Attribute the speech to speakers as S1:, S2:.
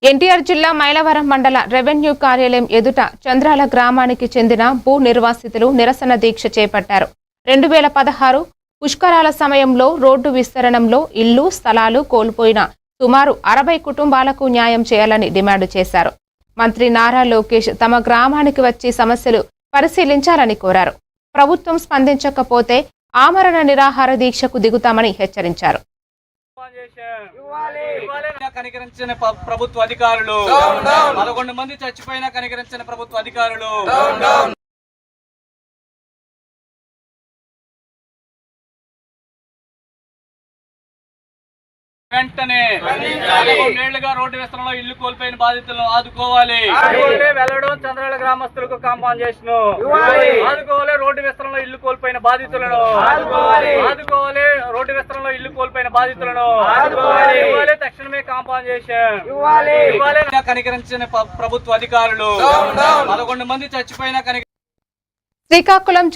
S1: ఎన్టీఆర్ జిల్లా మైలవరం మండల రెవెన్యూ కార్యాలయం ఎదుట చంద్రాల గ్రామానికి చెందిన భూ నిర్వాసితులు నిరసన దీక్ష చేపట్టారు. 2016 పుష్కరాల సమయంలో రోడ్డు విస్తరణంలో ఇల్లు స్థలాలు కోల్పోయిన సుమారు 60 కుటుంబాలకు న్యాయం చేయాలని డిమాండ్ చేశారు. మంత్రి నారా లోకేష్ తమ గ్రామానికి వచ్చి సమస్యలు పరిశీలించాలని కోరారు. ప్రభుత్వం స్పందించకపోతే ఆమరణ నిరాహార దీక్షకు దిగుతామని హెచ్చరించారు.
S2: కనికరించిన ప్రభుత్వ అధికారులు 11 మంది చచ్చిపోయినా కనికరించిన ప్రభుత్వ అధికారులు వెంటనే 11 ఏళ్లుగా రోడ్డు విస్తరణలో ఇల్లు కోల్పోయిన బాధితులను ఆదుకోవాలి. వెళ్లడం చంద్రాల గ్రామస్తులకు కాంపన్సేషన్ ఆదుకోవాలి. రోడ్డు విస్తరణలో ఇల్లు కోల్పోయిన బాధితులను ఆదుకోవాలి. రోడ్డు విస్తరణలో ఇల్లు కోల్పోయిన బాధితులను ఆదుకోవాలి. తక్షణమే కాంపన్సేషన్ ఇవ్వాలి. కనికరించిన ప్రభుత్వ అధికారులు 11 మంది చచ్చిపోయినా శ్రీకాకుళం